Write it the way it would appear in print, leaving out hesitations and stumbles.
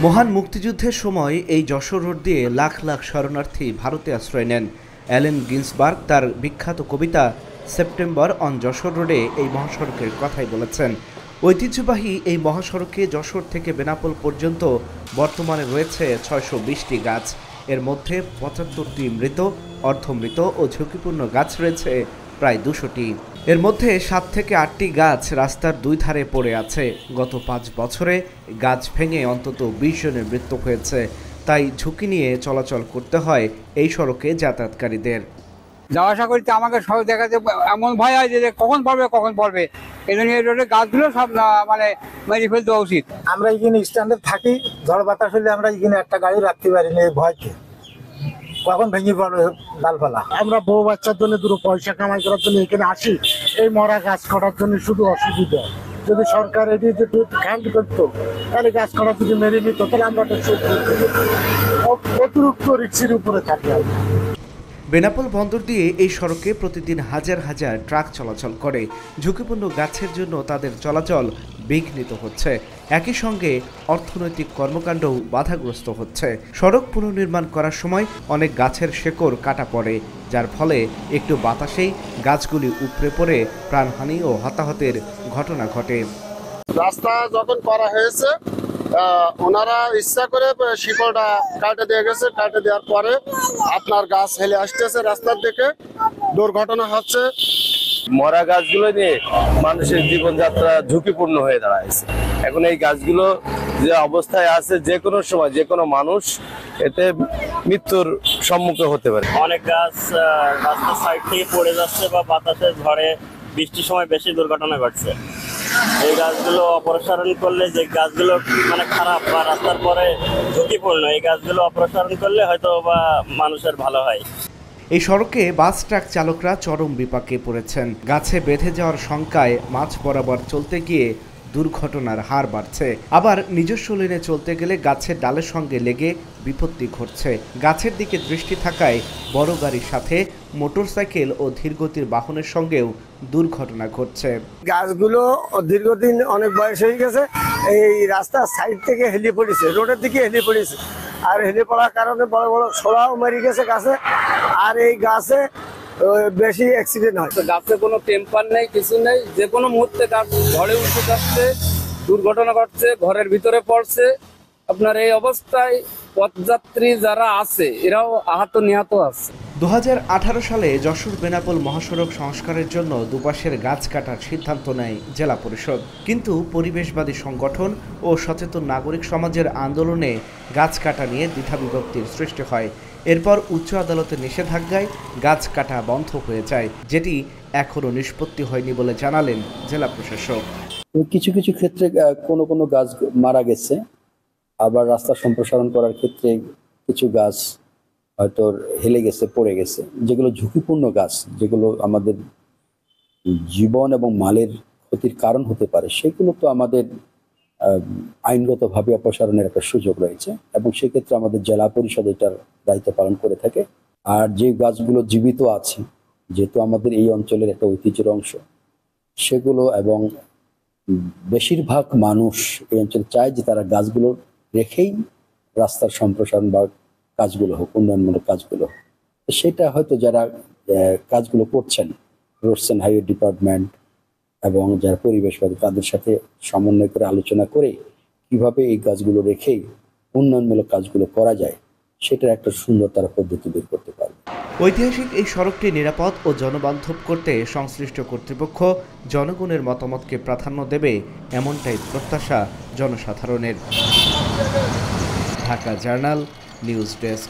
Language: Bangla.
মহান মুক্তিযুদ্ধের সময় এই যশোর রোড দিয়ে লাখ লাখ শরণার্থী ভারতে আশ্রয় নেন। অ্যালেন গিন্সবার্গ তার বিখ্যাত কবিতা সেপ্টেম্বর অন যশোর রোডে এই মহাসড়কের কথাই বলেছেন। ঐতিহ্যবাহী এই মহাসড়কে যশোর থেকে বেনাপোল পর্যন্ত বর্তমানে রয়েছে ৬২০টি গাছ। এর মধ্যে ৭৫টি মৃত, অর্ধমৃত ও ঝুঁকিপূর্ণ গাছ রয়েছে প্রায় ২০০টি। এর মধ্যে ৭ থেকে ৮টি গাছ রাস্তার দুই ধারে পড়ে আছে। গত ৫ বছরে গাছ ভেঙে অন্তত ২০ জনের মৃত্যু হয়েছে। তাই ঝুঁকি নিয়ে চলাচল করতে হয় এই সড়কে যাতায়াতকারীদের। যাওয়া আসা করতে আমাকে সব দেখাতে এমন ভয় হয় যে কখন পড়বে এই জন্য এই রোডে গাছগুলো সব মেরে ফেলতে উচিত। আমরা এখানে স্ট্যান্ডে থাকি, ঝড় বাতাস হলে আমরা এখানে একটা গাড়ি রাখতে পারি না, ভয়তে কখন ভেঙে পড়বে ডালপালা। আমরা বউ বাচ্চার জন্য দুটো পয়সা কামাই করার জন্য এখানে আসি, এই মরা গাছ কাটার জন্য শুধু অসুবিধা। যদি সরকার এটি একটু খেয়াল করতো তাহলে গাছ কাটা যদি মেরে নিত তাহলে আমরা অতিরিক্ত রিক্সের উপরে থাকি। বেনাপোল বন্দর দিয়ে এই সড়কে প্রতিদিন হাজার হাজার ট্রাক চলাচল করে। ঝুঁকিপূর্ণ গাছের জন্য তাদের চলাচল বিঘ্নিত হচ্ছে। একই সঙ্গে অর্থনৈতিক কর্মকাণ্ডও বাধাগ্রস্ত হচ্ছে। সড়ক পুনর্নির্মাণ করার সময় অনেক গাছের শেকড় কাটা পড়ে, যার ফলে একটু বাতাসেই গাছগুলি উপড়ে পড়ে প্রাণহানি ও হতাহতের ঘটনা ঘটে। রাস্তা যখন করা হয়েছে ওনারা ইচ্ছা করে শিকড়টা কাটে দিয়ে গেছে। কাটে দেওয়ার পরে আপনার গাছ হেলে আসতেছে রাস্তার দিকে, দুর্ঘটনা হচ্ছে। মরা গাছগুলো নিয়ে মানুষের জীবনযাত্রা ঝুঁকিপূর্ণ হয়ে দাঁড়াইছে। এখন এই গাছগুলো যে অবস্থায় আছে, যে কোনো সময় যে কোনো মানুষ এতে মৃত্যুর সম্মুখীন হতে পারে। অনেক গাছ রাস্তার সাইড থেকে পড়ে যাচ্ছে বা বাতাসের ঝড়ে বৃষ্টির সময় বেশি দুর্ঘটনা ঘটছে। এই গাছগুলো অপসারণ করলে, যে গাছগুলো খারাপ বা রাস্তার পরে ঝুঁকিপূর্ণ, এই গাছগুলো অপসারণ করলে হয়তো বা মানুষের ভালো হয়। এই সড়কে বাস ট্রাক চালকরা চরম বিপাকে পড়েছেন। গাছে বেঁধে যাওয়ার শঙ্কায় মাঝ বরাবর চলতে গিয়ে দুর্ঘটনার হার বাড়ছে। আবার নিজস্ব লেনে চলতে গেলে গাছের ডালের সঙ্গে লেগে বিপত্তি ঘটছে। গাছের দিকে দৃষ্টি থাকায় বড় গাড়ির সাথে মোটরসাইকেল ও ধীরগতির বাহনের সঙ্গেও দুর্ঘটনা ঘটছে। গাছগুলো দীর্ঘদিন অনেক বয়স হয়ে গেছে, এই রাস্তার সাইড থেকে হেলে পড়েছে, রোডের দিকে হেলে পড়েছে। আর হেলে পড়ার কারণে বড় বড় ছোড়াও মেরে গেছে গাছে। আর এই গাছে বেশি অ্যাক্সিডেন্ট হয়। গাছে কোনো টেম্পার নেই, কিছু নেই, যে কোনো মুহূর্তে গাছ ঝড়ে উঠে যাচ্ছে, দুর্ঘটনা ঘটছে, ঘরের ভিতরে পড়ছে। আপনার এই অবস্থায় পথযাত্রী যারা আছে এরাও আহত নিহত আছে। ২০১৮ সালে যশোর বেনাপোল মহাসড়ক সংস্কারের জন্য দুপাশের গাছ কাটার সিদ্ধান্ত নেয় জেলা পরিষদ। কিন্তু পরিবেশবাদী সংগঠন ও সচেতন নাগরিক সমাজের আন্দোলনে গাছ কাটা নিয়ে দ্বিধাবিভক্তির সৃষ্টি হয়। এরপর উচ্চ আদালতের নিষেধাজ্ঞায় গাছ কাটা বন্ধ হয়ে যায়, যেটি এখনও নিষ্পত্তি হয়নি বলে জানালেন জেলা প্রশাসক। কিছু কিছু ক্ষেত্রে কোনো গাছ মারা গেছে, আবার রাস্তা সম্প্রসারণ করার ক্ষেত্রে কিছু গাছ হয়তো হেলে গেছে, পড়ে গেছে। যেগুলো ঝুঁকিপূর্ণ গাছ, যেগুলো আমাদের জীবন এবং মালের ক্ষতির কারণ হতে পারে, সেগুলো তো আমাদের আইনগতভাবে অপসারণের একটা সুযোগ রয়েছে এবং সেক্ষেত্রে আমাদের জেলা পরিষদ এটার দায়িত্ব পালন করে থাকে। আর যে গাছগুলো জীবিত আছে, যেহেতু আমাদের এই অঞ্চলের একটা ঐতিহ্যের অংশ, সেগুলো এবং বেশিরভাগ মানুষ এই অঞ্চলে চায় যে তারা গাছগুলো রেখেই রাস্তার সম্প্রসারণ বা কাজগুলো হোক, উন্নয়নমূলক কাজগুলো হোক। সেটা হয়তো যারা কাজগুলো করছেন, রোডস অ্যান্ড হাইওয়ে ডিপার্টমেন্ট এবং যারা পরিবেশবাদী, তাদের সাথে সমন্বয় করে আলোচনা করে কিভাবে এই গাছগুলো রেখেই উন্নয়নমূলক কাজগুলো করা যায়, সেটার একটা সুন্দর তারা পদ্ধতি বের করতে পারবে। ঐতিহাসিক এই সড়কটি নিরাপদ ও জনবান্ধব করতে সংশ্লিষ্ট কর্তৃপক্ষ জনগণের মতামতকে প্রাধান্য দেবে, এমনটাই প্রত্যাশা জনসাধারণের। Dhaka journal news desk.